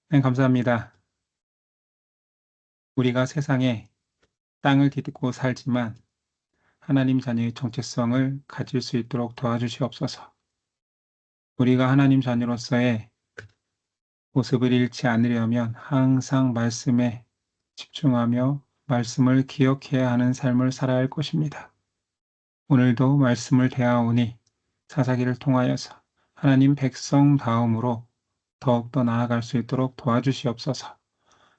네, 감사합니다. 우리가 세상에 땅을 디디고 살지만 하나님 자녀의 정체성을 가질 수 있도록 도와주시옵소서. 우리가 하나님 자녀로서의 모습을 잃지 않으려면 항상 말씀에 집중하며 말씀을 기억해야 하는 삶을 살아야 할 것입니다. 오늘도 말씀을 대하오니 사사기를 통하여서 하나님 백성다움으로 더욱더 나아갈 수 있도록 도와주시옵소서.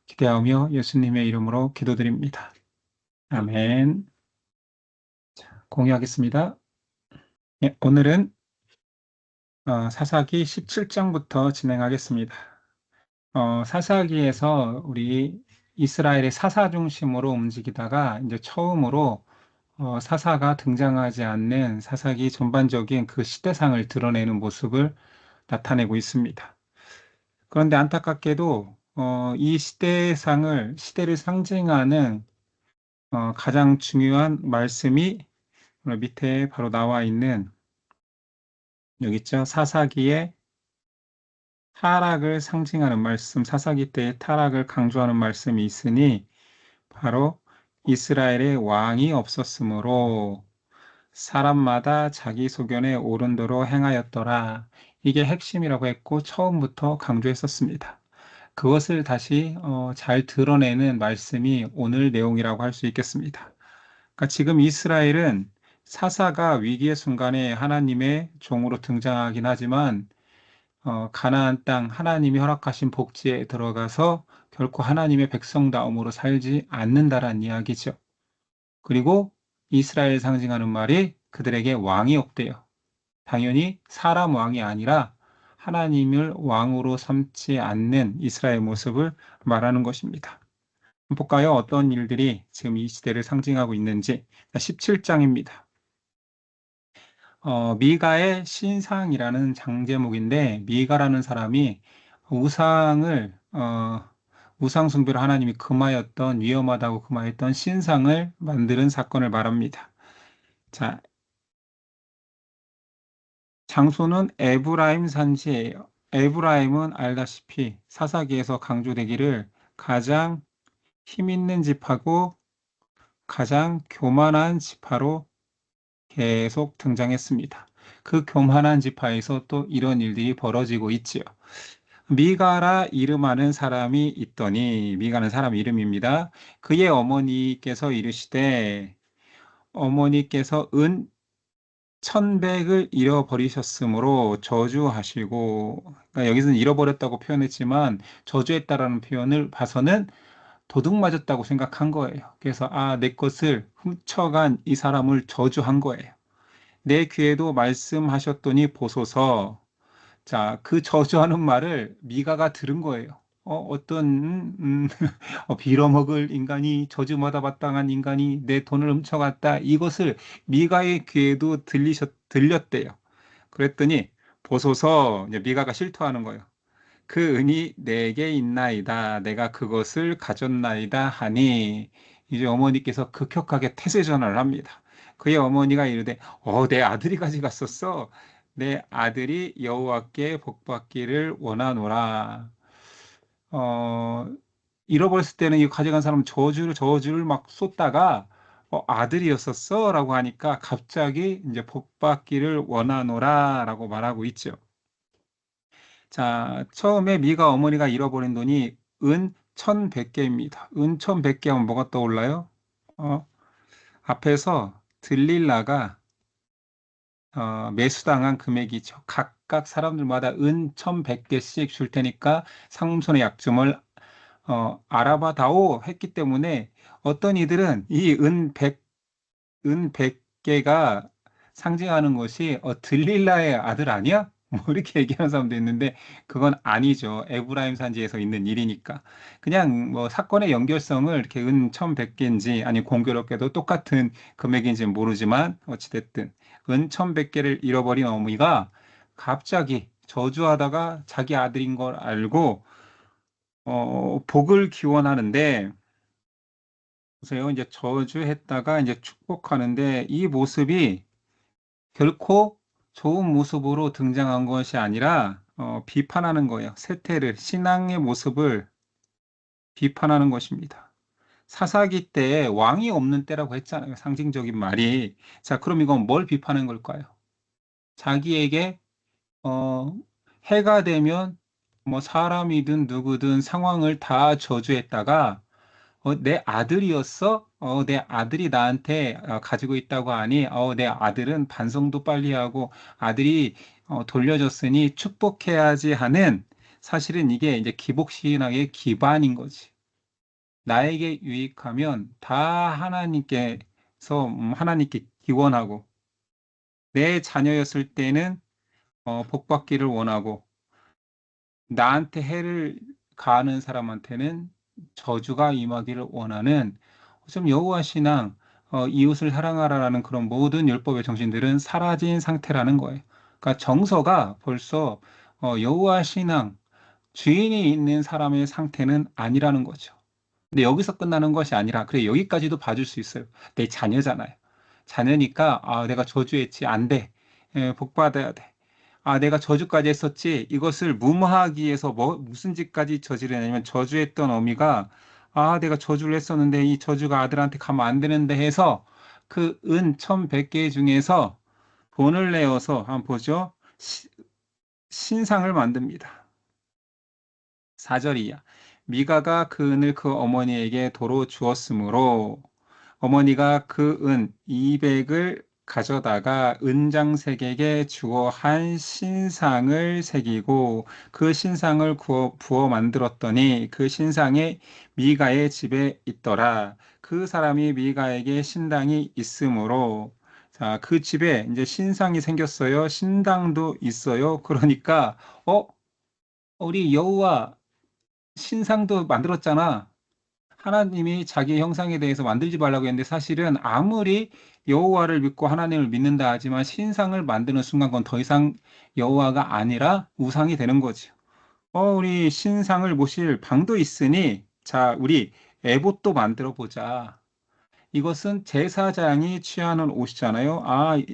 기대하며 예수님의 이름으로 기도드립니다. 아멘. 공유하겠습니다. 예, 오늘은 사사기 17장부터 진행하겠습니다. 사사기에서 우리 이스라엘의 사사 중심으로 움직이다가 이제 처음으로 사사가 등장하지 않는 사사기 전반적인 그 시대상을 드러내는 모습을 나타내고 있습니다. 그런데 안타깝게도 이 시대를 상징하는 가장 중요한 말씀이 오늘 밑에 바로 나와 있는 여기 있죠. 사사기의 타락을 상징하는 말씀, 사사기 때의 타락을 강조하는 말씀이 있으니 바로 이스라엘의 왕이 없었으므로 사람마다 자기 소견에 옳은 대로 행하였더라. 이게 핵심이라고 했고 처음부터 강조했었습니다. 그것을 다시 잘 드러내는 말씀이 오늘 내용이라고 할 수 있겠습니다. 그러니까 지금 이스라엘은 사사가 위기의 순간에 하나님의 종으로 등장하긴 하지만 가나안 땅 하나님이 허락하신 복지에 들어가서 결코 하나님의 백성다움으로 살지 않는다라는 이야기죠. 그리고 이스라엘 상징하는 말이 그들에게 왕이 없대요. 당연히 사람 왕이 아니라 하나님을 왕으로 삼지 않는 이스라엘 모습을 말하는 것입니다. 볼까요? 어떤 일들이 지금 이 시대를 상징하고 있는지. 17장입니다. 미가의 신상이라는 장제목인데 미가라는 사람이 우상 숭배를 하나님이 금하였던 위험하다고 금하였던 신상을 만드는 사건을 말합니다. 자, 장소는 에브라임 산지예요. 에브라임은 알다시피 사사기에서 강조되기를 가장 힘 있는 지파고 가장 교만한 지파로 계속 등장했습니다. 그 교만한 지파에서 또 이런 일들이 벌어지고 있지요. 미가라 이름하는 사람이 있더니 미가는 사람 이름입니다. 그의 어머니께서 이르시되 어머니께서 은 1,100을 잃어버리셨으므로 저주하시고, 그러니까 여기서는 잃어버렸다고 표현했지만 저주했다라는 표현을 봐서는 도둑 맞았다고 생각한 거예요. 그래서 내 것을 훔쳐간 이 사람을 저주한 거예요. 내 귀에도 말씀하셨더니 보소서. 자, 그 저주하는 말을 미가가 들은 거예요. 빌어먹을 인간이 저주마다 마땅한 인간이 내 돈을 훔쳐갔다. 이것을 미가의 귀에도 들렸대요. 그랬더니 보소서 이제 미가가 실토하는 거예요. 그 은이 내게 있나이다. 내가 그것을 가졌나이다 하니 이제 어머니께서 급격하게 태세 전환을 합니다. 그의 어머니가 이르되 내 아들이 가져갔었어. 내 아들이 여호와께 복받기를 원하노라. 어, 잃어버렸을 때는 이 가져간 사람 저주를 막 쏟다가 아들이었었어 라고 하니까 갑자기 이제 복받기를 원하노라 라고 말하고 있죠. 자, 처음에 미가 어머니가 잃어버린 돈이 은 1,100개입니다. 은 1,100개 하면 뭐가 떠올라요? 앞에서 들릴라가 매수당한 금액이죠. 각각 사람들마다 은 1,100개씩 줄 테니까 상품손의 약점을 알아봐 다오 했기 때문에 어떤 이들은 이 은 100개가 상징하는 것이 들릴라의 아들 아니야? 뭐 이렇게 얘기하는 사람도 있는데 그건 아니죠. 에브라임 산지에서 있는 일이니까. 그냥 뭐 사건의 연결성을 이렇게 은 1,100개인지 아니 공교롭게도 똑같은 금액인지 모르지만 어찌됐든 은 1,100개를 잃어버린 어머니가 갑자기 저주하다가 자기 아들인 걸 알고 복을 기원하는데 보세요. 이제 저주했다가 이제 축복하는데 이 모습이 결코 좋은 모습으로 등장한 것이 아니라 비판하는 거예요. 세태를, 신앙의 모습을 비판하는 것입니다. 사사기 때에 왕이 없는 때라고 했잖아요. 상징적인 말이. 자, 그럼 이건 뭘 비판한 걸까요? 자기에게 어, 해가 되면 뭐 사람이든 누구든 상황을 다 저주했다가 내 아들이었어? 내 아들이 나한테 가지고 있다고 하니 내 아들은 반성도 빨리 하고 아들이 돌려줬으니 축복해야지 하는 사실은 이게 이제 기복신앙의 기반인 거지. 나에게 유익하면 다 하나님께 기원하고 내 자녀였을 때는 복받기를 원하고 나한테 해를 가하는 사람한테는 저주가 임하기를 원하는 좀 여호와 신앙, 이웃을 사랑하라라는 그런 모든 율법의 정신들은 사라진 상태라는 거예요. 그러니까 정서가 벌써 여호와 신앙, 주인이 있는 사람의 상태는 아니라는 거죠. 근데 여기서 끝나는 것이 아니라, 그래, 여기까지도 봐줄 수 있어요. 내 자녀잖아요. 자녀니까, 내가 저주했지. 안 돼. 복 받아야 돼. 내가 저주까지 했었지. 이것을 무마하기 위해서 무슨 짓까지 저지르냐면, 저주했던 어미가, 내가 저주를 했었는데, 이 저주가 아들한테 가면 안 되는데 해서, 그 은 1100개 중에서 돈을 내어서, 한번 보죠. 신상을 만듭니다. 4절이야. 미가가 그 은을 그 어머니에게 도로 주었으므로 어머니가 그 은 200을 가져다가 은장색에게 주어 한 신상을 새기고 그 신상을 부어 만들었더니 그 신상이 미가의 집에 있더라. 그 사람이 미가에게 신당이 있으므로 자, 그 집에 이제 신상이 생겼어요. 신당도 있어요. 그러니까 우리 여호와 신상도 만들었잖아. 하나님이 자기 형상에 대해서 만들지 말라고 했는데 사실은 아무리 여호와를 믿고 하나님을 믿는다 하지만 신상을 만드는 순간 그건 더 이상 여호와가 아니라 우상이 되는 거죠. 우리 신상을 모실 방도 있으니 자, 우리 에봇도 만들어 보자. 이것은 제사장이 취하는 옷이잖아요.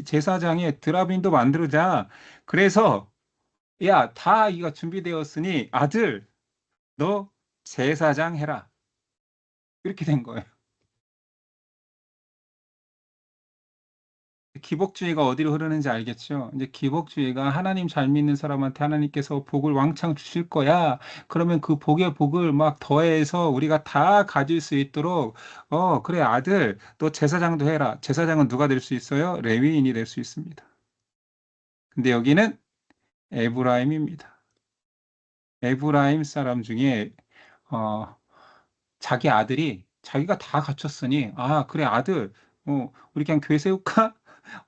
제사장의 드라빈도 만들자. 그래서 야, 다 이거 준비되었으니 아들, 너 제사장 해라. 이렇게 된 거예요. 기복주의가 어디로 흐르는지 알겠죠? 이제 기복주의가 하나님 잘 믿는 사람한테 하나님께서 복을 왕창 주실 거야. 그러면 그 복의 복을 막 더해서 우리가 다 가질 수 있도록, 그래, 아들, 너 제사장도 해라. 제사장은 누가 될 수 있어요? 레위인이 될 수 있습니다. 근데 여기는 에브라임입니다. 에브라임 사람 중에, 어, 자기 아들이 자기가 다 갖췄으니, 그래, 아들, 우리 그냥 교회 세울까?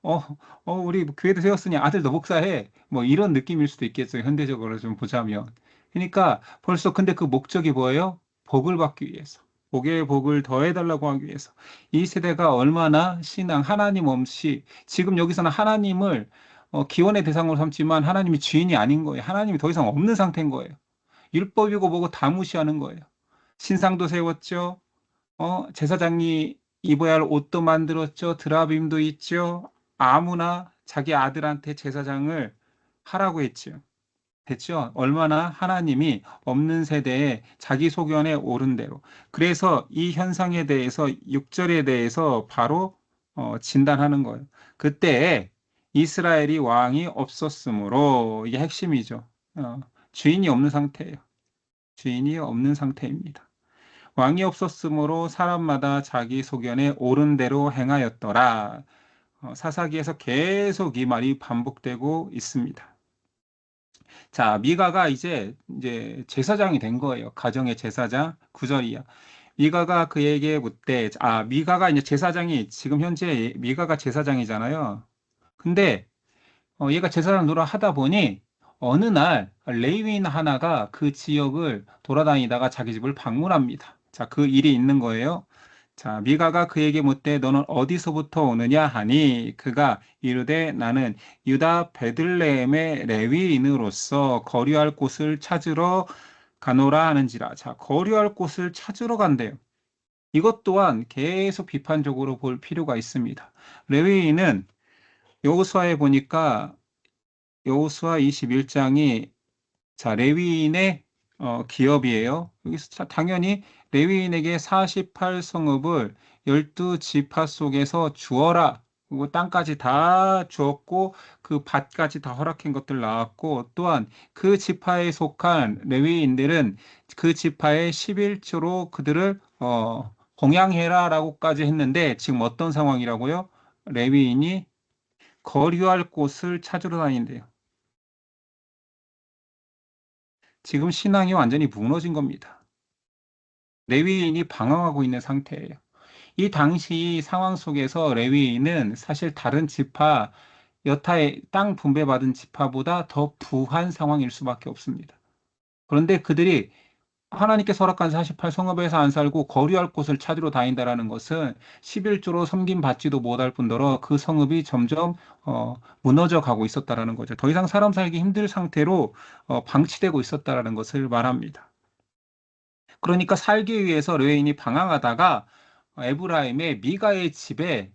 어, 우리 교회도 세웠으니 아들 너 목사해. 뭐 이런 느낌일 수도 있겠어요. 현대적으로 좀 보자면. 그러니까 벌써 근데 그 목적이 뭐예요? 복을 받기 위해서. 복의 복을 더해달라고 하기 위해서. 이 세대가 얼마나 신앙, 하나님 없이, 지금 여기서는 하나님을 기원의 대상으로 삼지만 하나님이 주인이 아닌 거예요. 하나님이 더 이상 없는 상태인 거예요. 율법이고 뭐고 다 무시하는 거예요. 신상도 세웠죠. 제사장이 입어야 할 옷도 만들었죠. 드라빔도 있죠. 아무나 자기 아들한테 제사장을 하라고 했죠. 됐죠? 얼마나 하나님이 없는 세대에 자기 소견에 옳은 대로. 그래서 이 현상에 대해서 6절에 대해서 바로 진단하는 거예요. 그때 이스라엘이 왕이 없었으므로 이게 핵심이죠. 주인이 없는 상태예요. 주인이 없는 상태입니다. 왕이 없었으므로 사람마다 자기 소견에 옳은 대로 행하였더라. 사사기에서 계속 이 말이 반복되고 있습니다. 자, 미가가 이제 제사장이 된 거예요. 가정의 제사장. 9절이야. 미가가 그에게 묻되, 미가가 이제 제사장이, 지금 현재 미가가 제사장이잖아요. 근데, 얘가 제사장 노릇 하다 보니, 어느 날, 레위인 하나가 그 지역을 돌아다니다가 자기 집을 방문합니다. 자, 그 일이 있는 거예요. 자, 미가가 그에게 묻되 너는 어디서부터 오느냐 하니 그가 이르되 나는 유다 베들레헴의 레위인으로서 거류할 곳을 찾으러 가노라 하는지라. 자, 거류할 곳을 찾으러 간대요. 이것 또한 계속 비판적으로 볼 필요가 있습니다. 레위인은 여호수아에 보니까 여호수아 21장이 자, 레위인의 기업이에요. 여기서 당연히 레위인에게 48성읍을 12지파 속에서 주어라. 그리고 땅까지 다 주었고 그 밭까지 다 허락한 것들 나왔고 또한 그 지파에 속한 레위인들은 그 지파의 11조로 그들을 공양해라라고까지 했는데 지금 어떤 상황이라고요? 레위인이 거류할 곳을 찾으러 다닌대요. 지금 신앙이 완전히 무너진 겁니다. 레위인이 방황하고 있는 상태예요. 이 당시 상황 속에서 레위인은 사실 다른 지파, 여타의 땅 분배받은 지파보다 더 부한 상황일 수밖에 없습니다. 그런데 그들이 하나님께서 허락한 48성읍에서 안 살고 거류할 곳을 찾으러 다닌다라는 것은 11조로 섬김받지도 못할 뿐더러 그 성읍이 점점 무너져 가고 있었다라는 거죠. 더 이상 사람 살기 힘들 상태로 방치되고 있었다라는 것을 말합니다. 그러니까 살기 위해서 레위인이 방황하다가 에브라임의 미가의 집에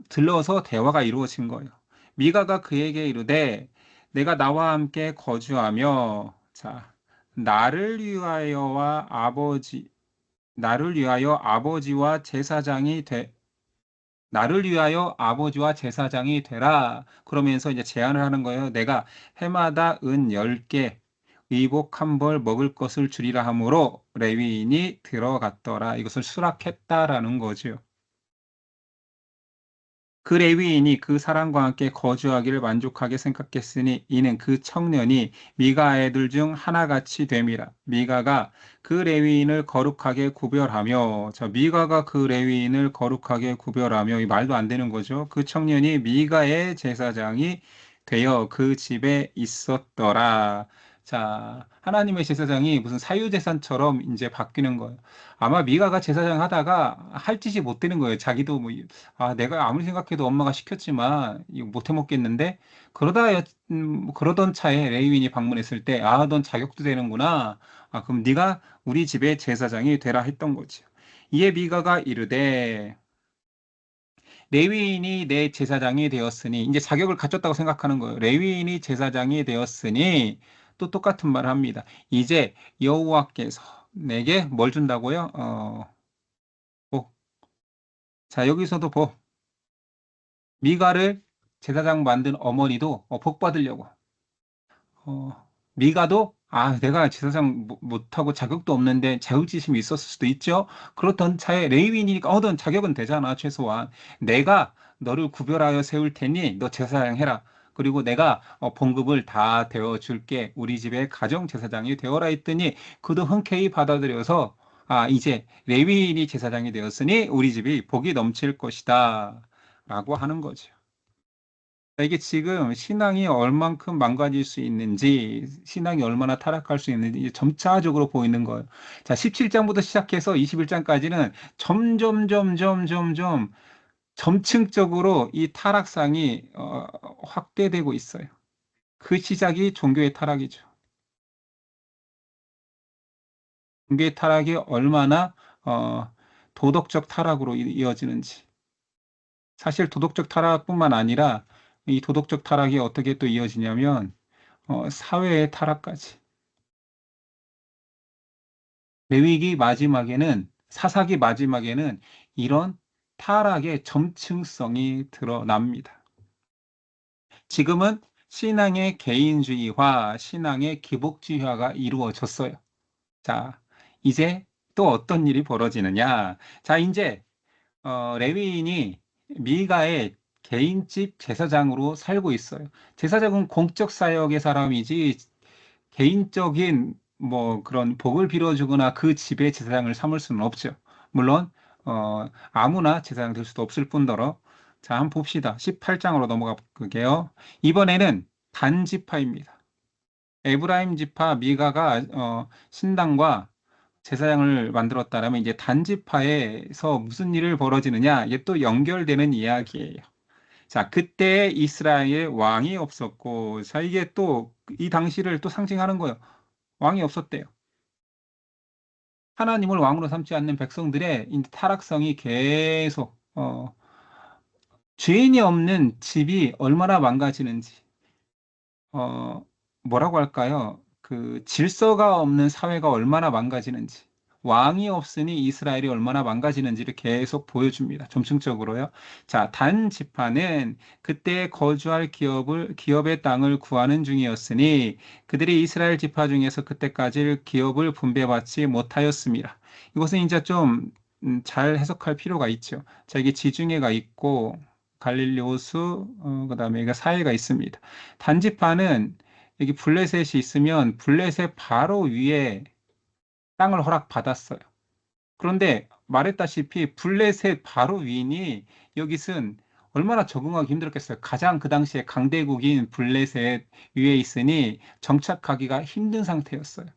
들러서 대화가 이루어진 거예요. 미가가 그에게 이르되 내가 나와 함께 거주하며 자 나를 위하여 아버지와 제사장이 되 나를 위하여 아버지와 제사장이 되라. 그러면서 이제 제안을 하는 거예요. 내가 해마다 은 10개, 의복 한 벌 먹을 것을 주리라 하므로 레위인이 들어갔더라. 이것을 수락했다라는 거죠. 그 레위인이 그 사람과 함께 거주하기를 만족하게 생각했으니 이는 그 청년이 미가 애들 중 하나같이 됨이라. 미가가 그 레위인을 거룩하게 구별하며 미가가 그 레위인을 거룩하게 구별하며 이 말도 안 되는 거죠. 그 청년이 미가의 제사장이 되어 그 집에 있었더라. 자, 하나님의 제사장이 무슨 사유재산처럼 이제 바뀌는 거예요. 아마 미가가 제사장 하다가 할 짓이 못 되는 거예요. 자기도 뭐 내가 아무리 생각해도 엄마가 시켰지만 이거 못 해먹겠는데 그러던 차에 레위인이 방문했을 때 넌 자격도 되는구나. 그럼 네가 우리 집의 제사장이 되라 했던 거죠. 이에 미가가 이르되 레위인이 내 제사장이 되었으니 이제 자격을 갖췄다고 생각하는 거예요. 레위인이 제사장이 되었으니 또 똑같은 말을 합니다. 이제 여호와께서 내게 뭘 준다고요? 복. 자, 여기서도 복. 미가를 제사장 만든 어머니도 복 받으려고. 미가도 내가 제사장 못하고 자격도 없는데 자격지심이 있었을 수도 있죠. 그렇던 차에 레위인이니까 넌 자격은 되잖아 최소한. 내가 너를 구별하여 세울 테니 너 제사장 해라. 그리고 내가 봉급을 다 대어 줄게. 우리 집에 가정 제사장이 되어라 했더니 그도 흔쾌히 받아들여서 이제 레위인이 제사장이 되었으니 우리 집이 복이 넘칠 것이다. 라고 하는 거죠. 이게 지금 신앙이 얼만큼 망가질 수 있는지, 신앙이 얼마나 타락할 수 있는지 점차적으로 보이는 거예요. 자, 17장부터 시작해서 21장까지는 점점 점층적으로 이 타락상이 확대되고 있어요. 그 시작이 종교의 타락이죠. 종교의 타락이 얼마나 도덕적 타락으로 이어지는지. 사실 도덕적 타락뿐만 아니라 이 도덕적 타락이 어떻게 또 이어지냐면 사회의 타락까지. 레위기 마지막에는 사사기 마지막에는 이런 타락의 점층성이 드러납니다. 지금은 신앙의 개인주의화, 신앙의 기복주의화가 이루어졌어요. 자, 이제 또 어떤 일이 벌어지느냐? 자, 이제 레위인이 미가의 개인집 제사장으로 살고 있어요. 제사장은 공적 사역의 사람이지 개인적인 뭐 그런 복을 빌어주거나 그 집의 제사장을 삼을 수는 없죠. 물론 아무나 제사장 될 수도 없을 뿐더러 자, 한번 봅시다. 18장으로 넘어가 볼게요. 이번에는 단지파입니다. 에브라임 지파 미가가 신당과 제사장을 만들었다라면 이제 단지파에서 무슨 일을 벌어지느냐? 이게 또 연결되는 이야기예요. 자, 그때 이스라엘 왕이 없었고, 자, 이게 또 이 당시를 또 상징하는 거예요. 왕이 없었대요. 하나님을 왕으로 삼지 않는 백성들의 이 타락성이 계속 죄인이 없는 집이 얼마나 망가지는지 뭐라고 할까요? 그 질서가 없는 사회가 얼마나 망가지는지, 왕이 없으니 이스라엘이 얼마나 망가지는지를 계속 보여줍니다. 점층적으로요. 자, 단 지파는 그때 거주할 기업의 땅을 구하는 중이었으니 그들이 이스라엘 지파 중에서 그때까지 기업을 분배받지 못하였습니다. 이것은 이제 좀 잘 해석할 필요가 있죠. 자, 이게 지중해가 있고 갈릴리 호수, 그다음에 이게 사해가 있습니다. 단지파는 여기 블레셋이 있으면 블레셋 바로 위에 땅을 허락받았어요. 그런데 말했다시피 블레셋 바로 위니 여기는 얼마나 적응하기 힘들었겠어요. 가장 그 당시에 강대국인 블레셋 위에 있으니 정착하기가 힘든 상태였어요.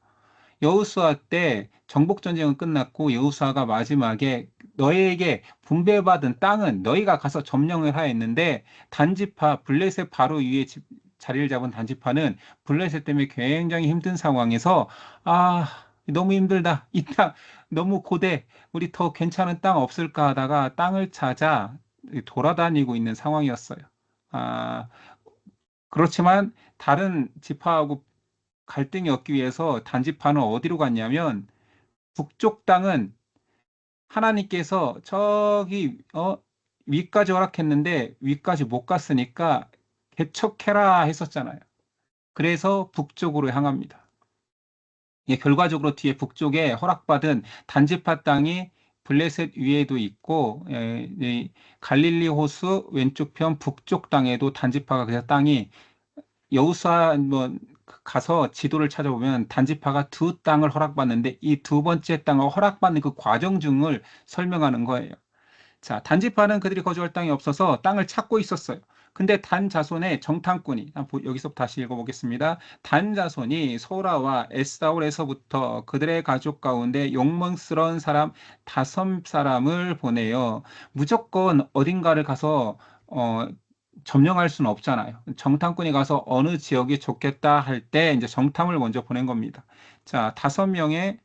여호수아 때 정복 전쟁은 끝났고 여호수아가 마지막에 너희에게 분배받은 땅은 너희가 가서 점령을 하였는데 단지파 블레셋 바로 위에 자리를 잡은 단지파는 블레셋 때문에 굉장히 힘든 상황에서 아 너무 힘들다 이 땅 너무 고대 우리 더 괜찮은 땅 없을까 하다가 땅을 찾아 돌아다니고 있는 상황이었어요. 아 그렇지만 다른 지파하고 갈등이 없기 위해서 단지파는 어디로 갔냐면 북쪽 땅은 하나님께서 저기 위까지 허락했는데 위까지 못 갔으니까 개척해라 했었잖아요. 그래서 북쪽으로 향합니다. 예, 결과적으로 뒤에 북쪽에 허락받은 단지파 땅이 블레셋 위에도 있고 이 갈릴리 호수 왼쪽 편 북쪽 땅에도 단지파가 그 땅이 여호수아 뭐 가서 지도를 찾아보면 단지파가 두 땅을 허락받는데 이 두 번째 땅을 허락받는 그 과정 중을 설명하는 거예요. 자, 단지파는 그들이 거주할 땅이 없어서 땅을 찾고 있었어요. 근데 단 자손의 정탐꾼이 여기서 다시 읽어보겠습니다. 단 자손이 소라와 에스다올에서부터 그들의 가족 가운데 용맹스러운 사람 5사람을 보내요. 무조건 어딘가를 가서 점령할 수는 없잖아요. 정탐꾼이 가서 어느 지역이 좋겠다 할 때 이제 정탐을 먼저 보낸 겁니다. 자, 5명의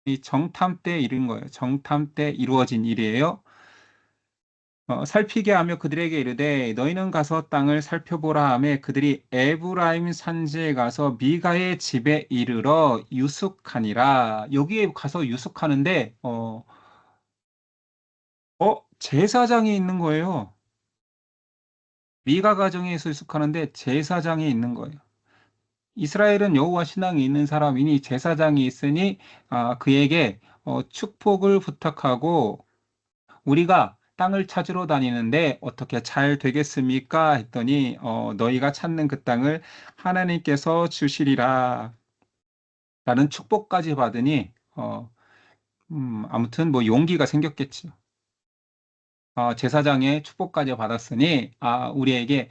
이 정탐 때 이룬 거예요. 정탐 때 이루어진 일이에요. 살피게 하며 그들에게 이르되 너희는 가서 땅을 살펴보라 하며 그들이 에브라임 산지에 가서 미가의 집에 이르러 유숙하니라. 여기에 가서 유숙하는데 제사장이 있는 거예요. 미가 가정에서 유숙하는데 제사장이 있는 거예요. 이스라엘은 여호와 신앙이 있는 사람이니 제사장이 있으니 그에게 축복을 부탁하고 우리가 땅을 찾으러 다니는데 어떻게 잘 되겠습니까? 했더니 너희가 찾는 그 땅을 하나님께서 주시리라 라는 축복까지 받으니 아무튼 뭐 용기가 생겼겠죠. 제사장의 축복까지 받았으니 우리에게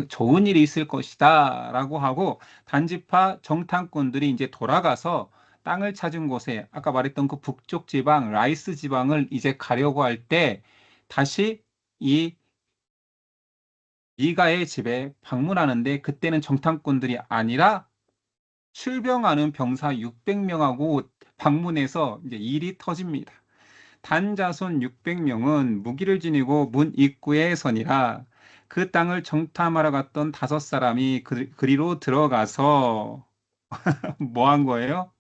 좋은 일이 있을 것이다 라고 하고 단지파 정탐꾼들이 이제 돌아가서 땅을 찾은 곳에 아까 말했던 그 북쪽 지방 라이스 지방을 이제 가려고 할 때 다시 이 미가의 집에 방문하는데 그때는 정탐꾼들이 아니라 출병하는 병사 600명하고 방문해서 이제 일이 터집니다. 단자손 600명은 무기를 지니고 문 입구에 서니라. 그 땅을 정탐하러 갔던 5사람이 그리로 들어가서 뭐 한 거예요?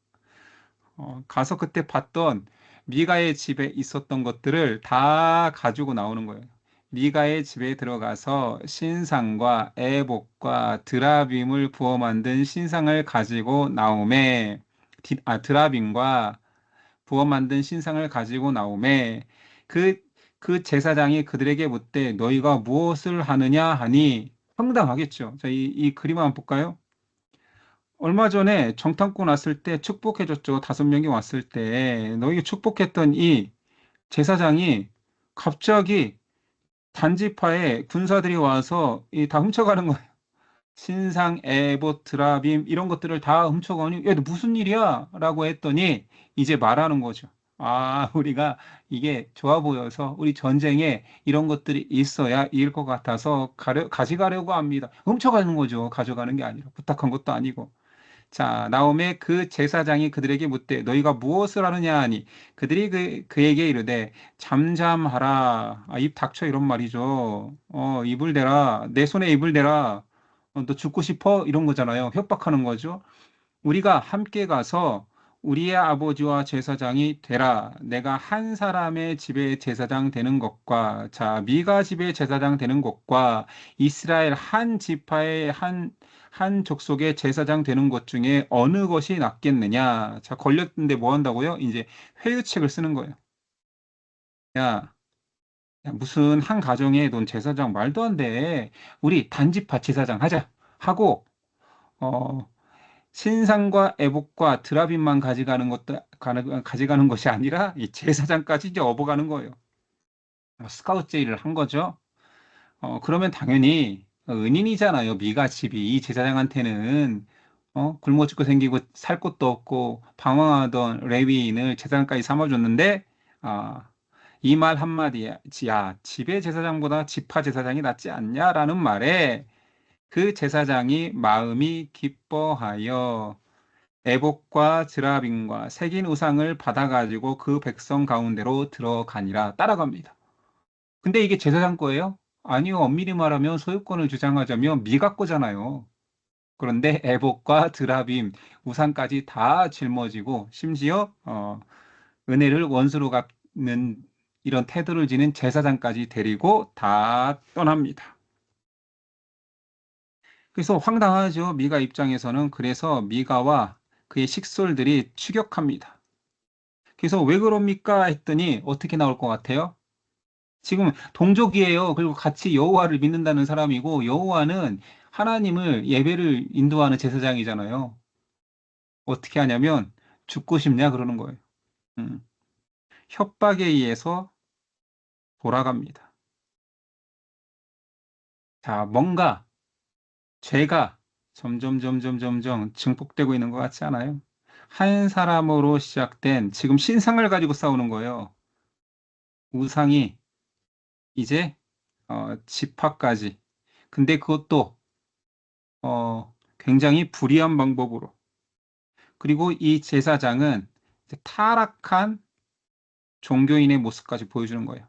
가서 그때 봤던 미가의 집에 있었던 것들을 다 가지고 나오는 거예요. 미가의 집에 들어가서 신상과 애복과 드라빔을 부어 만든 신상을 가지고 나오매 드라빔과 부어 만든 신상을 가지고 나오매 그, 그 제사장이 그들에게 묻되 너희가 무엇을 하느냐 하니 황당하겠죠. 자, 이 그림 한번 볼까요? 얼마 전에 정탐꾼 왔을 때 축복해줬죠. 5명이 왔을 때 너희 축복했던 이 제사장이 갑자기 단지파에 군사들이 와서 다 훔쳐가는 거예요. 신상, 에봇, 드라빔 이런 것들을 다 훔쳐가니 야, 너 무슨 일이야? 라고 했더니 이제 말하는 거죠. 우리가 이게 좋아 보여서 우리 전쟁에 이런 것들이 있어야 이길 것 같아서 가져가려고 합니다. 훔쳐가는 거죠. 가져가는 게 아니라 부탁한 것도 아니고. 자, 나오매 그 제사장이 그들에게 묻되 너희가 무엇을 하느냐 하니 그들이 그에게 이르되 잠잠하라. 입 닥쳐 이런 말이죠. 입을 대라. 내 손에 입을 대라. 너 죽고 싶어? 이런 거잖아요. 협박하는 거죠. 우리가 함께 가서 우리의 아버지와 제사장이 되라. 내가 한 사람의 집에 제사장 되는 것과, 자, 미가 집에 제사장 되는 것과 이스라엘 한 지파의 한 족속의 제사장 되는 것 중에 어느 것이 낫겠느냐. 자, 걸렸는데 뭐 한다고요? 이제 회유책을 쓰는 거예요. 야, 야, 무슨 한 가정에 넌 제사장 말도 안 돼. 우리 단지파 제사장 하자. 하고, 어, 신상과 애복과 드라빔만 가져가는 것이 아니라 이 제사장까지 이제 업어가는 거예요. 스카우트 제의를 한 거죠. 그러면 당연히 은인이잖아요. 미가 집이 이 제사장한테는 굶어 죽고 생기고 살 곳도 없고 방황하던 레위인을 제사장까지 삼아줬는데 이 말 한마디에 야 집의 제사장보다 지파 제사장이 낫지 않냐라는 말에 그 제사장이 마음이 기뻐하여 애복과 드라빔과 새긴 우상을 받아가지고 그 백성 가운데로 들어가니라 따라갑니다. 근데 이게 제사장 거예요? 아니요. 엄밀히 말하면 소유권을 주장하자면 미가 거잖아요. 그런데 애복과 드라빔, 우상까지 다 짊어지고 심지어 은혜를 원수로 갚는 이런 태도를 지닌 제사장까지 데리고 다 떠납니다. 그래서 황당하죠. 미가 입장에서는. 그래서 미가와 그의 식솔들이 추격합니다. 그래서 왜 그럽니까? 했더니 어떻게 나올 것 같아요? 지금 동족이에요. 그리고 같이 여호와를 믿는다는 사람이고 여호와는 하나님을 예배를 인도하는 제사장이잖아요. 어떻게 하냐면 죽고 싶냐 그러는 거예요. 음. 협박에 의해서 돌아갑니다. 자, 뭔가 죄가 점점 증폭되고 있는 것 같지 않아요? 한 사람으로 시작된 지금 신상을 가지고 싸우는 거예요. 우상이 이제 지파까지. 근데 그것도 굉장히 불의한 방법으로. 그리고 이 제사장은 이제 타락한 종교인의 모습까지 보여주는 거예요.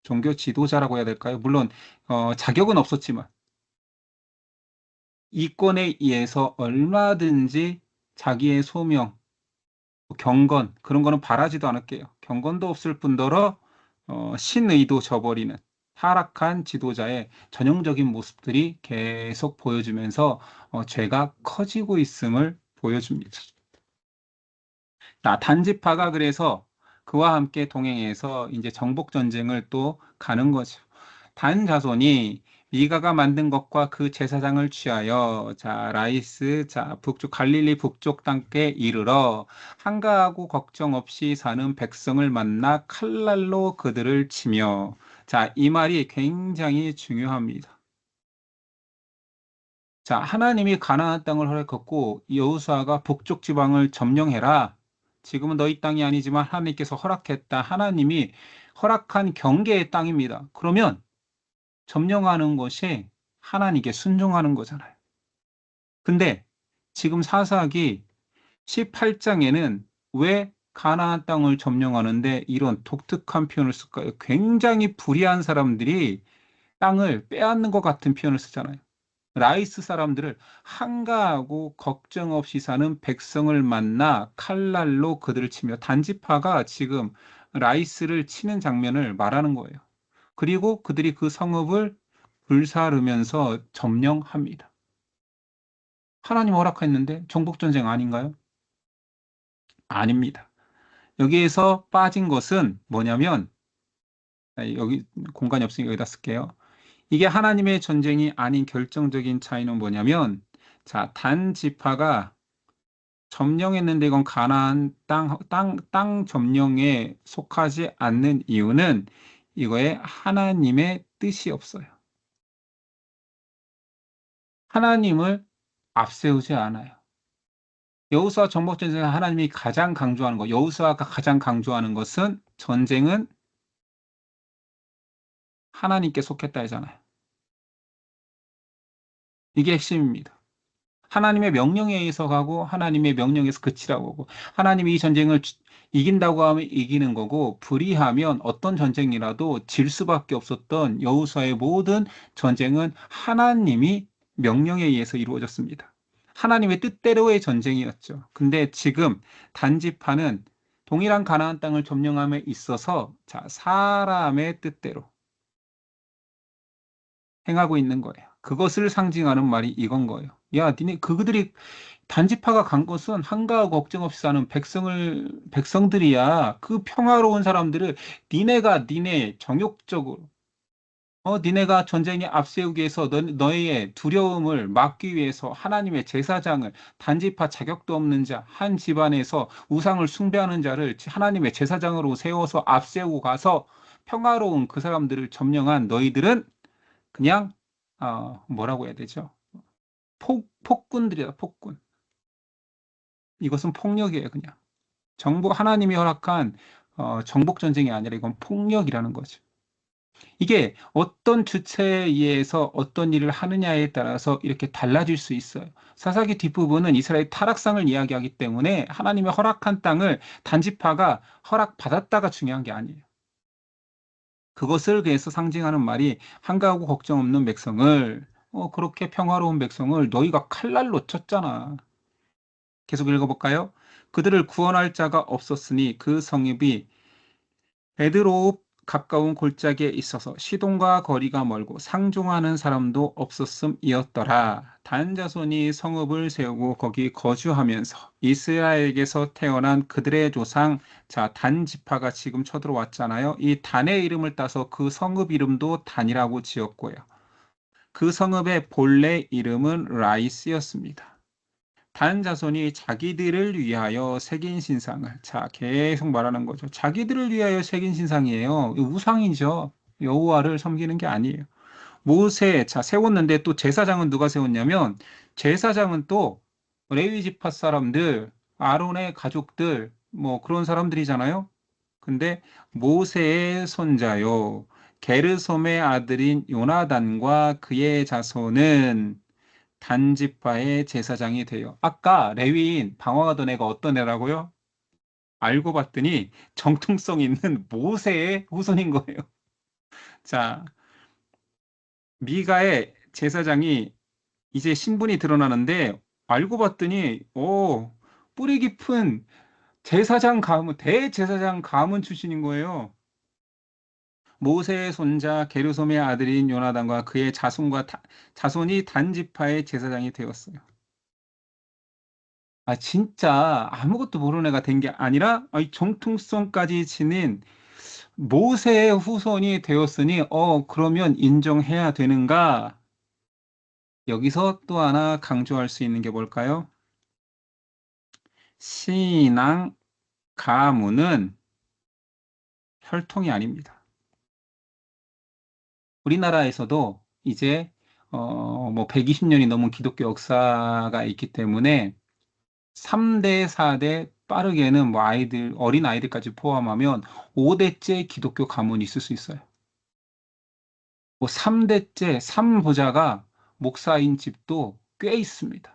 종교 지도자라고 해야 될까요? 물론 자격은 없었지만 이권에 의해서 얼마든지 자기의 소명, 경건 그런 거는 바라지도 않을게요. 경건도 없을 뿐더러 신의도 저버리는 타락한 지도자의 전형적인 모습들이 계속 보여주면서 죄가 커지고 있음을 보여줍니다. 단지파가 그래서 그와 함께 동행해서 이제 정복 전쟁을 또 가는 거죠. 단 자손이 미가가 만든 것과 그 제사장을 취하여 자 라이스 자 북쪽 갈릴리 북쪽 땅에 이르러 한가하고 걱정 없이 사는 백성을 만나 칼날로 그들을 치며 자 이 말이 굉장히 중요합니다. 자 하나님이 가나안 땅을 허락했고 여호수아가 북쪽 지방을 점령해라. 지금은 너희 땅이 아니지만 하나님께서 허락했다. 하나님이 허락한 경계의 땅입니다. 그러면 점령하는 것이 하나님께 순종하는 거잖아요. 근데 지금 사사기 18장에는 왜 가나안 땅을 점령하는데 이런 독특한 표현을 쓸까요? 굉장히 불의한 사람들이 땅을 빼앗는 것 같은 표현을 쓰잖아요. 라이스 사람들을 한가하고 걱정 없이 사는 백성을 만나 칼날로 그들을 치며 단지파가 지금 라이스를 치는 장면을 말하는 거예요. 그리고 그들이 그 성읍을 불사르면서 점령합니다. 하나님 허락했는데 정복전쟁 아닌가요? 아닙니다. 여기에서 빠진 것은 뭐냐면, 여기 공간이 없으니까 여기다 쓸게요. 이게 하나님의 전쟁이 아닌 결정적인 차이는 뭐냐면, 자, 단 지파가 점령했는데 이건 가나안 땅 점령에 속하지 않는 이유는 이거에 하나님의 뜻이 없어요. 하나님을 앞세우지 않아요. 여호수아 정복전쟁에서 하나님이 가장 강조하는 것, 여호수아가 가장 강조하는 것은 전쟁은 하나님께 속했다 하잖아요. 이게 핵심입니다. 하나님의 명령에 의해서 가고 하나님의 명령에서 그치라고 하고 하나님이 이 전쟁을 이긴다고 하면 이기는 거고 불의하면 어떤 전쟁이라도 질 수밖에 없었던 여호수아의 모든 전쟁은 하나님이 명령에 의해서 이루어졌습니다. 하나님의 뜻대로의 전쟁이었죠. 근데 지금 단지파는 동일한 가나안 땅을 점령함에 있어서 자, 사람의 뜻대로 행하고 있는 거예요. 그것을 상징하는 말이 이건 거예요. 야, 니네 그들이 단지파가 간 것은 한가하고 걱정 없이 사는 백성들이야. 그 평화로운 사람들을 니네 정욕적으로 니네가 전쟁에 앞세우기 위해서 너희의 두려움을 막기 위해서 하나님의 제사장을 단지파 자격도 없는 자, 한 집안에서 우상을 숭배하는 자를 하나님의 제사장으로 세워서 앞세우고 가서 평화로운 그 사람들을 점령한 너희들은 그냥 뭐라고 해야 되죠? 폭군들이다, 폭군. 이것은 폭력이에요, 그냥. 하나님이 허락한 정복 전쟁이 아니라 이건 폭력이라는 거죠. 이게 어떤 주체에 의해서 어떤 일을 하느냐에 따라서 이렇게 달라질 수 있어요. 사사기 뒷부분은 이스라엘 타락상을 이야기하기 때문에 하나님의 허락한 땅을 단지파가 허락받았다가 중요한 게 아니에요. 그것을 그래서 상징하는 말이 한가하고 걱정 없는 백성을 그렇게 평화로운 백성을 너희가 칼날로 쳤잖아. 계속 읽어볼까요? 그들을 구원할 자가 없었으니 그 성읍이 베드로읍 가까운 골짜기에 있어서 시돈과 거리가 멀고 상종하는 사람도 없었음이었더라. 단 자손이 성읍을 세우고 거기 거주하면서 이스라엘에게서 태어난 그들의 조상, 자, 단 지파가 지금 쳐들어왔잖아요. 이 단의 이름을 따서 그 성읍 이름도 단이라고 지었고요. 그 성읍의 본래 이름은 라이스였습니다. 단 자손이 자기들을 위하여 새긴 신상을, 자, 계속 말하는 거죠. 자기들을 위하여 새긴 신상이에요. 우상이죠. 여호와를 섬기는 게 아니에요. 자, 세웠는데 또 제사장은 누가 세웠냐면, 제사장은 또 레위 지파 사람들, 아론의 가족들, 뭐 그런 사람들이잖아요. 근데 모세의 손자요, 게르솜의 아들인 요나단과 그의 자손은 단지파의 제사장이 돼요. 아까 레위인 방황하던 애가 어떤 애라고요? 알고 봤더니 정통성 있는 모세의 후손인 거예요. 자, 미가의 제사장이 이제 신분이 드러나는데 알고 봤더니 뿌리 깊은 제사장 가문, 대제사장 가문 출신인 거예요. 모세의 손자 게르솜의 아들인 요나단과 그의 자손이 단지파의 제사장이 되었어요. 진짜 아무것도 모르는 애가 된 게 아니라 이 정통성까지 지닌 모세의 후손이 되었으니 그러면 인정해야 되는가? 여기서 또 하나 강조할 수 있는 게 뭘까요? 신앙 가문은 혈통이 아닙니다. 우리나라에서도 이제 뭐 120년이 넘은 기독교 역사가 있기 때문에 3대, 4대 빠르게는 뭐 어린 아이들까지 포함하면 5대째 기독교 가문이 있을 수 있어요. 뭐 3대째, 3부자가 목사인 집도 꽤 있습니다.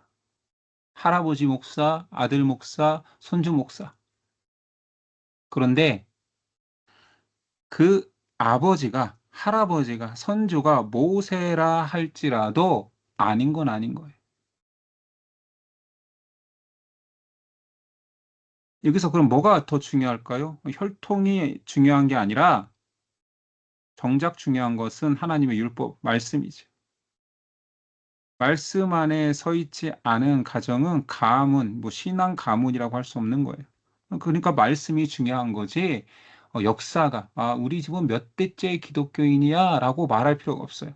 할아버지 목사, 아들 목사, 손주 목사. 그런데 그 할아버지가, 선조가 모세라 할지라도 아닌 건 아닌 거예요. 여기서 그럼 뭐가 더 중요할까요? 혈통이 중요한 게 아니라 정작 중요한 것은 하나님의 율법, 말씀이죠. 말씀 안에 서 있지 않은 가정은 뭐 신앙 가문이라고 할 수 없는 거예요. 그러니까 말씀이 중요한 거지, 역사가, 우리 집은 몇 대째 기독교인이야 라고 말할 필요가 없어요.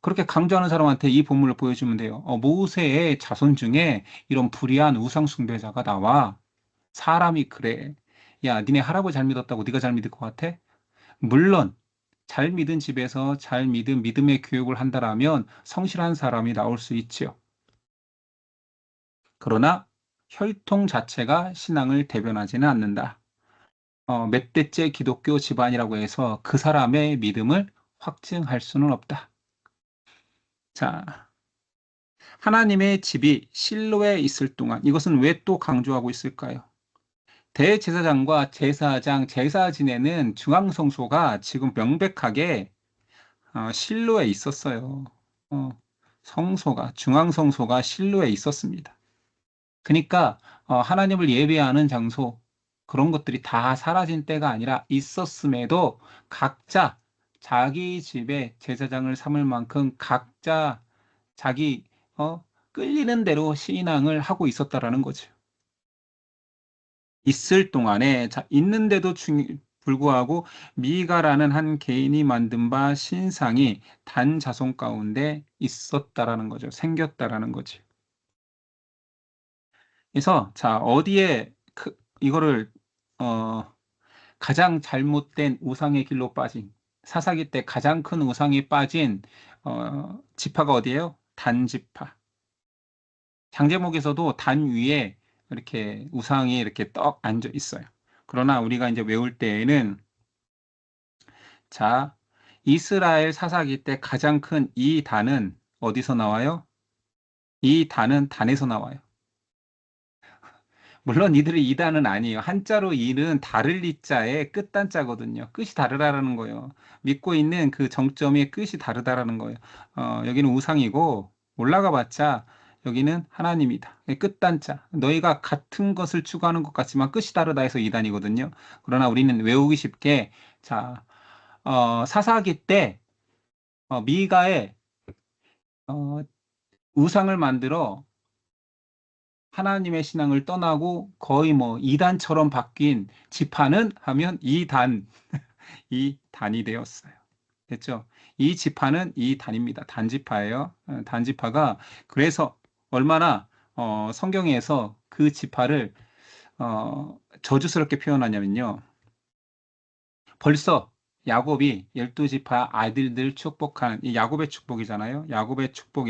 그렇게 강조하는 사람한테 이 본문을 보여주면 돼요. 모세의 자손 중에 이런 불의한 우상 숭배자가 나와. 사람이 그래. 야, 니네 할아버지 잘 믿었다고 네가 잘 믿을 것 같아? 물론 잘 믿은 집에서 잘 믿은 믿음의 교육을 한다라면 성실한 사람이 나올 수 있지요. 그러나 혈통 자체가 신앙을 대변하지는 않는다. 몇 대째 기독교 집안이라고 해서 그 사람의 믿음을 확증할 수는 없다. 자, 하나님의 집이 실로에 있을 동안 이것은 왜 또 강조하고 있을까요? 대제사장과 제사 지내는 중앙성소가 지금 명백하게 실로에 있었어요. 어, 성소가, 중앙성소가 실로에 있었습니다. 그러니까 하나님을 예배하는 장소, 그런 것들이 다 사라진 때가 아니라 있었음에도 각자 자기 집에 제사장을 삼을 만큼 각자 자기 끌리는 대로 신앙을 하고 있었다라는 거죠. 있을 동안에 있는데도 불구하고 미가라는 한 개인이 만든 바 신상이 단 자손 가운데 있었다라는 거죠. 생겼다라는 거죠. 그래서 어디에 이거를 가장 잘못된 우상의 길로 빠진, 사사기 때 가장 큰 우상이 빠진 지파가 어디예요? 단 지파. 장제목에서도 단 위에 이렇게 우상이 이렇게 떡 앉아 있어요. 그러나 우리가 이제 외울 때에는 이스라엘 사사기 때 가장 큰 이 단은 어디서 나와요? 이 단은 단에서 나와요. 물론 이들이 이단은 아니에요. 한자로 이는 다를 이자의 끝단자거든요. 끝이 다르다라는 거예요. 믿고 있는 그 정점의 끝이 다르다라는 거예요. 여기는 우상이고 올라가 봤자 여기는 하나님이다. 끝단자. 너희가 같은 것을 추구하는 것 같지만 끝이 다르다 해서 이단이거든요. 그러나 우리는 외우기 쉽게 사사기 때 미가의 우상을 만들어 하나님의 신앙을 떠나고 거의 뭐 이단처럼 바뀐 지파는 하면 이 단이 되었어요. 됐죠? 이 지파는 이 단입니다. 단지파예요. 단지파가 그래서 얼마나 성경에서 그 지파를 저주스럽게 표현하냐면요. 벌써 야곱이 12지파 아들들 축복한 이 야곱의 축복이잖아요. 야곱의 축복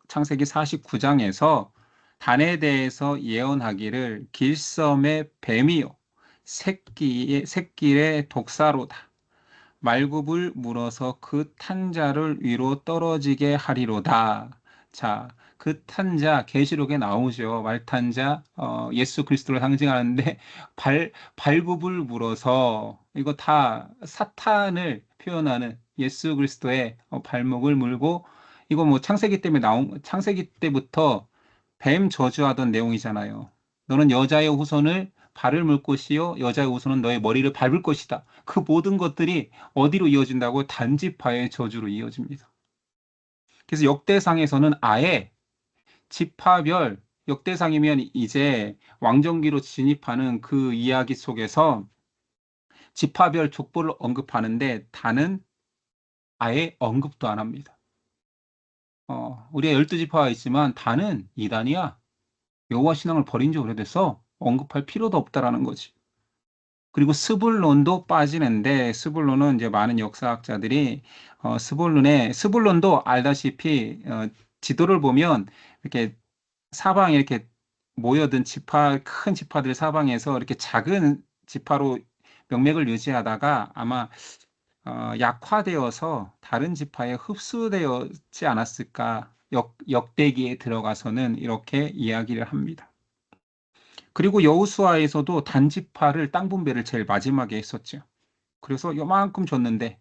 창세기 49장에서 단에 대해서 예언하기를 길섬의 뱀이요 새끼의 독사로다. 말굽을 물어서 그 탄자를 위로 떨어지게 하리로다. 그 탄자 계시록에 나오죠. 말탄자 예수 그리스도를 상징하는데 발굽을 물어서 이거 다 사탄을 표현하는 예수 그리스도의 발목을 물고 이거 뭐 창세기 때부터 뱀 저주하던 내용이잖아요. 너는 여자의 후손을 발을 물 것이요 여자의 후손은 너의 머리를 밟을 것이다. 그 모든 것들이 어디로 이어진다고? 단지파의 저주로 이어집니다. 그래서 역대상에서는 아예 지파별 역대상이면 이제 왕정기로 진입하는 그 이야기 속에서 지파별 족보를 언급하는데 단은 아예 언급도 안 합니다. 우리가 12지파가 있지만 단은 이단이야. 여호와 신앙을 버린 지 오래돼서 언급할 필요도 없다라는 거지. 그리고 스불론도 빠지는데 스불론은 이제 많은 역사학자들이 스불론도 알다시피 지도를 보면 이렇게 사방에 이렇게 모여든 큰 지파들 사방에서 이렇게 작은 지파로 명맥을 유지하다가 아마 약화되어서 다른 지파에 흡수되었지 않았을까 역대기에 들어가서는 이렇게 이야기를 합니다. 그리고 여호수아에서도 단지파를 땅 분배를 제일 마지막에 했었죠. 그래서 요만큼 줬는데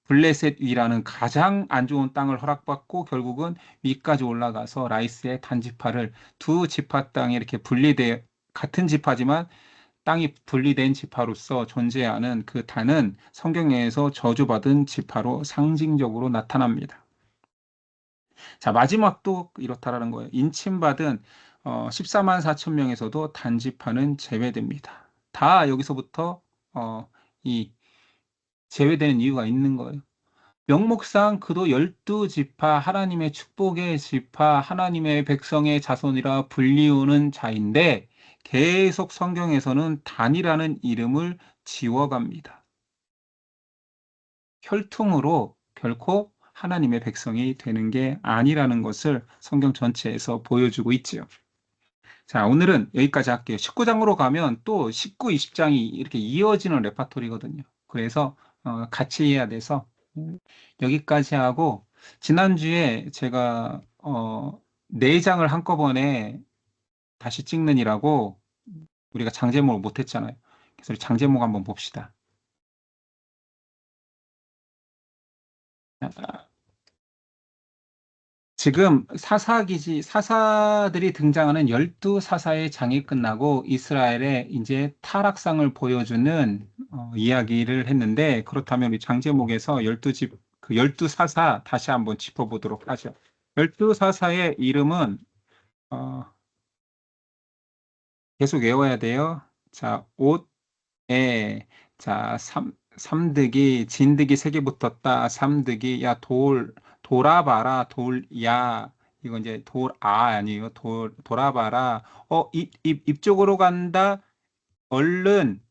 블레셋 위라는 가장 안 좋은 땅을 허락받고 결국은 위까지 올라가서 라이스의 단지파를 두 지파 땅에 이렇게 분리돼 같은 지파지만 땅이 분리된 지파로서 존재하는 그 단은 성경에서 저주받은 지파로 상징적으로 나타납니다. 마지막도 이렇다라는 거예요. 인침받은 14만 4천 명에서도 단지파는 제외됩니다. 다 여기서부터 이 제외되는 이유가 있는 거예요. 명목상 그도 12지파 하나님의 축복의 지파 하나님의 백성의 자손이라 불리우는 자인데 계속 성경에서는 단이라는 이름을 지워갑니다. 혈통으로 결코 하나님의 백성이 되는 게 아니라는 것을 성경 전체에서 보여주고 있지요. 오늘은 여기까지 할게요. 19장으로 가면 또 19, 20장이 이렇게 이어지는 레파토리거든요. 그래서 같이 해야 돼서 여기까지 하고 지난주에 제가 4장을 한꺼번에 다시 찍느니라고 우리가 장제목을 못했잖아요. 그래서 장제목 한번 봅시다. 지금 사사들이 등장하는 12사사의 장이 끝나고 이스라엘의 이제 타락상을 보여주는 이야기를 했는데, 그렇다면 우리 장제목에서 12집, 그 12사사 다시 한번 짚어보도록 하죠. 12사사의 이름은, 어, 계속 외워야 돼요. 자, 옷에, 자, 삼득이, 진득이 세 개 붙었다. 삼득이, 야, 돌아봐라, 야, 이거 이제 아니에요. 돌아봐라. 입 쪽으로 간다. 얼른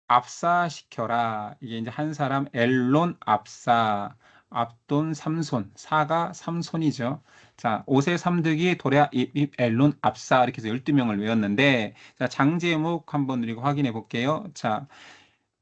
압사시켜라. 이게 이제 한 사람 엘론 압사, 압돈 삼손, 사가 삼손이죠. 자, 오세 삼득이 도랴 입 엘론 압사 이렇게 해서 12명을 외웠는데, 자, 장제목 한번 우리가 확인해 볼게요. 자,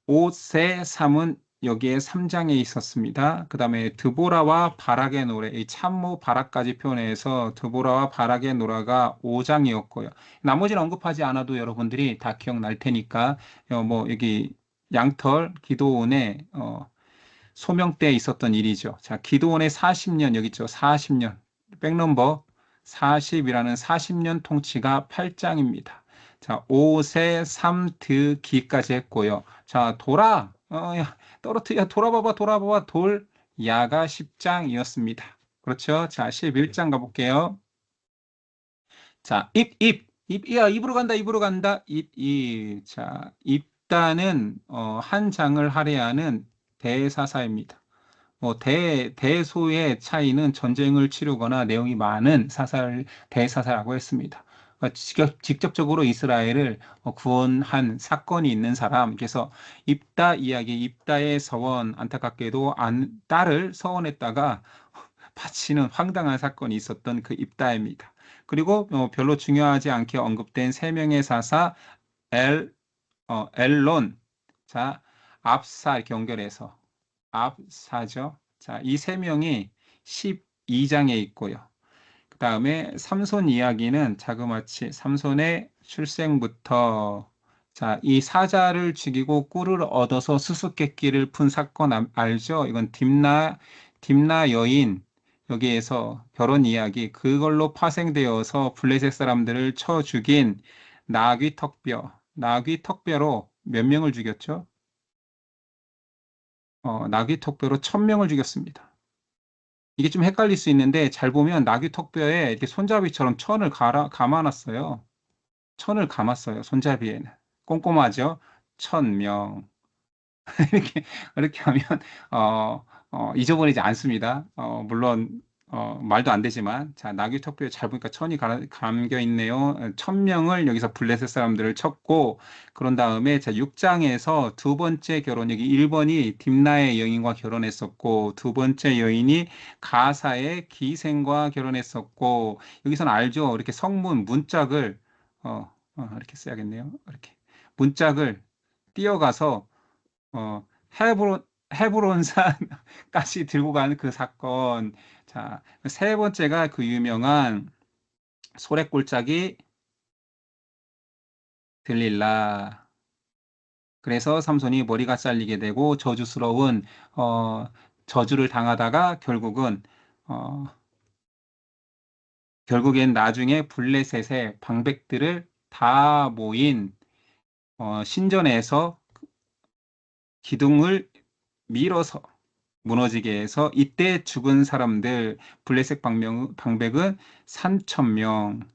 오세 삼은 여기에 3장에 있었습니다. 그 다음에 드보라와 바락의 노래, 이 참모 바락까지 표현해서 드보라와 바락의 노래가 5장이었고요. 나머지는 언급하지 않아도 여러분들이 다 기억날 테니까, 뭐, 여기 양털, 기도원의, 소명 때 있었던 일이죠. 자, 기도원의 40년, 여기 있죠. 40년. 백넘버 40이라는 40년 통치가 8장입니다. 자, 5세 3드기까지 했고요. 자, 돌아봐봐, 야가 10장이었습니다. 그렇죠? 자, 11장 가볼게요. 자, 입으로 간다, 입으로 간다, 자, 입다는, 한 장을 할애하는 대사사입니다. 대소의 차이는 전쟁을 치르거나 내용이 많은 대사사라고 했습니다. 그러니까 직접적으로 이스라엘을 구원한 사건이 있는 사람. 그래서 입다의 서원, 안타깝게도 딸을 서원했다가 바치는 황당한 사건이 있었던 그 입다입니다. 그리고 별로 중요하지 않게 언급된 세 명의 사사, 엘, 엘론, 자, 압사 이렇게 연결해서 압사죠. 자, 이 세 명이 12장에 있고요. 그 다음에 삼손 이야기는 자그마치 삼손의 출생부터, 자, 이 사자를 죽이고 꿀을 얻어서 수수께끼를 푼 사건 알죠? 이건 딥나 여인, 여기에서 결혼 이야기, 그걸로 파생되어서 블레셋 사람들을 쳐 죽인 나귀 턱뼈로 몇 명을 죽였죠? 나귀 턱뼈로 1000명을 죽였습니다. 이게 좀 헷갈릴 수 있는데 잘 보면 나귀 턱뼈에 이렇게 손잡이처럼 감아놨어요. 천을 감았어요. 손잡이에는. 꼼꼼하죠? 1000명. 이렇게, 이렇게 하면, 잊어버리지 않습니다. 물론, 말도 안 되지만, 자, 나귀 턱뼈에 잘 보니까 천이 감겨 있네요. 1000명을 여기서 블레셋 사람들을 쳤고, 그런 다음에, 자, 6장에서 두 번째 결혼, 여기 1번이 딥나의 여인과 결혼했었고, 두 번째 여인이 가사의 기생과 결혼했었고, 여기서는 알죠? 이렇게 성문, 문짝을, 이렇게 써야겠네요. 이렇게. 문짝을 띄어가서 어, 헤브론산까지 들고 가는 그 사건. 자, 세 번째가 그 유명한 소래골짜기 들릴라. 그래서 삼손이 머리가 잘리게 되고 저주스러운 저주를 당하다가 어, 결국엔 나중에 블레셋의 방백들을 다 모인 신전에서 기둥을 밀어서 무너지게 해서 이때 죽은 사람들 블레셋 방백은 3,000명.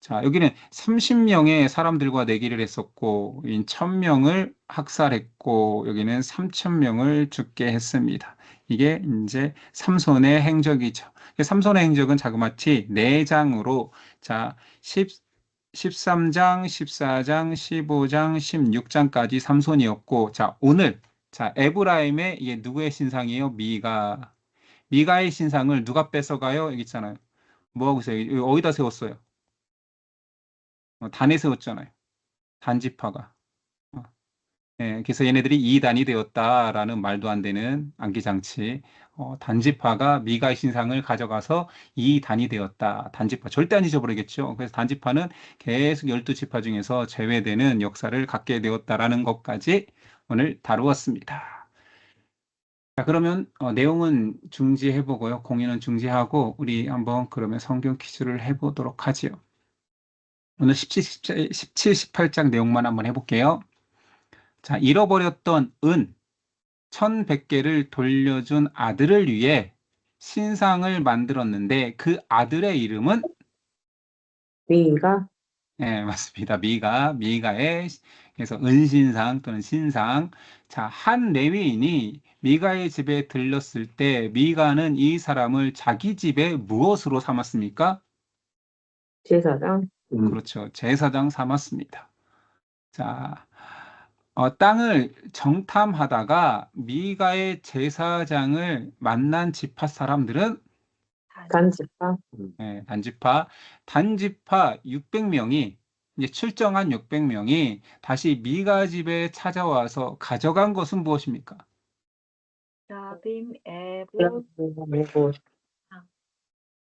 자, 여기는 30명의 사람들과 내기를 했었고, 1,000명을 학살했고, 여기는 3,000명을 죽게 했습니다. 이게 이제 삼손의 행적이죠. 삼손의 행적은 자그마치 4장으로, 자, 13장, 14장, 15장, 16장까지 삼손이었고, 자, 오늘, 자, 에브라임의 이게 누구의 신상이에요? 미가의 신상을 누가 뺏어가요? 여기 있잖아요. 뭐 하고 있어요? 여기 어디다 세웠어요? 단에 세웠잖아요. 단지파가. 어, 예, 그래서 얘네들이 이단이 되었다라는 말도 안 되는 암기장치. 단지파가 미가의 신상을 가져가서 이단이 되었다. 단지파. 절대 안 잊어버리겠죠. 그래서 단지파는 계속 12지파 중에서 제외되는 역사를 갖게 되었다라는 것까지 오늘 다루었습니다. 자, 그러면 내용은 중지해보고요. 공유는 중지하고 우리 한번 그러면 성경 퀴즈를 해보도록 하지요. 오늘 17, 18장 내용만 한번 해볼게요. 자, 잃어버렸던 은 1100개를 돌려준 아들을 위해 신상을 만들었는데 그 아들의 이름은 미가 네, 맞습니다. 미가의 그래서 은신상 또는 신상. 자, 한 레위인이 미가의 집에 들렀을 때 미가는 이 사람을 자기 집에 무엇으로 삼았습니까? 제사장. 그렇죠. 제사장 삼았습니다. 자, 땅을 정탐하다가 미가의 제사장을 만난 지파 사람들은 단지파. 네, 단지파 600명이 이제 출정한 600명이 다시 미가 집에 찾아와서 가져간 것은 무엇입니까? 야빔, 에봇, 그리고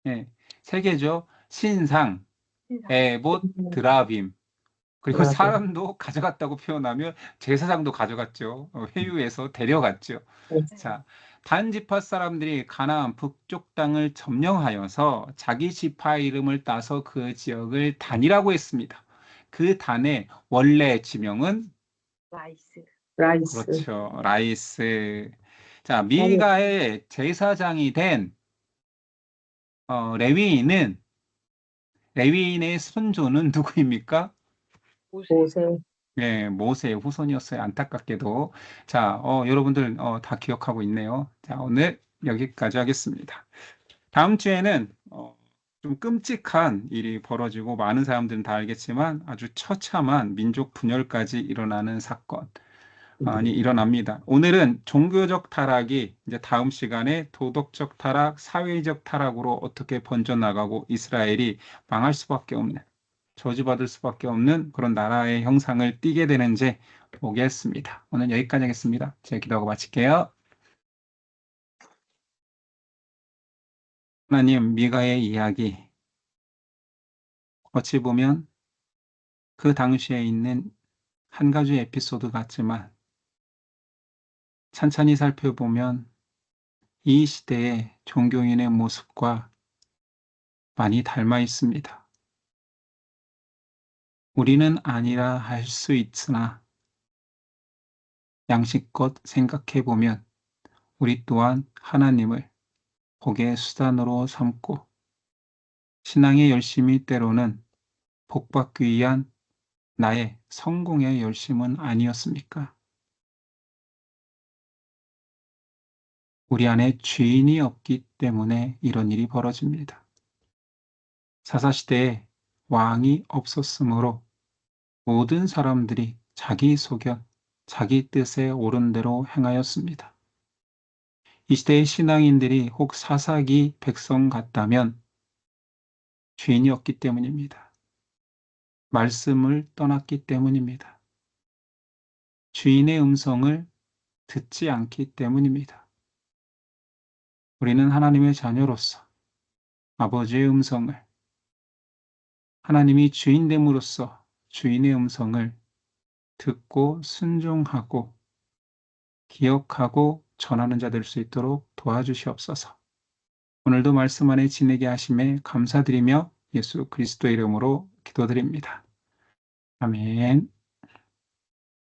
네, 세 개죠. 신상, 신상. 에봇, 드라빔. 그리고 드라빔. 사람도 가져갔다고 표현하면 제사장도 가져갔죠. 회유해서 데려갔죠. 자, 단 지파 사람들이 가나안 북쪽 땅을 점령하여서 자기 지파 이름을 따서 그 지역을 단이라고 했습니다. 그 단의 원래 지명은 라이스. 라이스. 그렇죠. 라이스. 자, 미가의 제사장이 된 레위인의 손조는 누구입니까? 모세. 네, 모세의 후손이었어요. 안타깝게도. 자, 여러분들 다 기억하고 있네요. 자, 오늘 여기까지 하겠습니다. 다음 주에는 좀 끔찍한 일이 벌어지고 많은 사람들은 다 알겠지만 아주 처참한 민족 분열까지 일어나는 사건이 일어납니다. 오늘은 종교적 타락이 이제 다음 시간에 도덕적 타락, 사회적 타락으로 어떻게 번져나가고 이스라엘이 망할 수밖에 없는 저주받을 수밖에 없는 그런 나라의 형상을 띠게 되는지 보겠습니다. 오늘 여기까지 하겠습니다. 제가 기도하고 마칠게요. 하나님, 미가의 이야기 어찌 보면 그 당시에 있는 한 가지 에피소드 같지만 찬찬히 살펴보면 이 시대의 종교인의 모습과 많이 닮아 있습니다. 우리는 아니라 할 수 있으나 양심껏 생각해 보면 우리 또한 하나님을 복의 수단으로 삼고 신앙의 열심이 때로는 복받기 위한 나의 성공의 열심은 아니었습니까? 우리 안에 주인이 없기 때문에 이런 일이 벌어집니다. 사사시대에 왕이 없었으므로 모든 사람들이 자기 소견, 자기 뜻에 옳은 대로 행하였습니다. 이 시대의 신앙인들이 혹 사사기 백성 같다면 주인이 없기 때문입니다. 말씀을 떠났기 때문입니다. 주인의 음성을 듣지 않기 때문입니다. 우리는 하나님의 자녀로서 아버지의 음성을, 하나님이 주인됨으로써 주인의 음성을 듣고 순종하고 기억하고 전하는 자 될 수 있도록 도와주시옵소서. 오늘도 말씀 안에 지내게 하심에 감사드리며 예수 그리스도의 이름으로 기도드립니다. 아멘.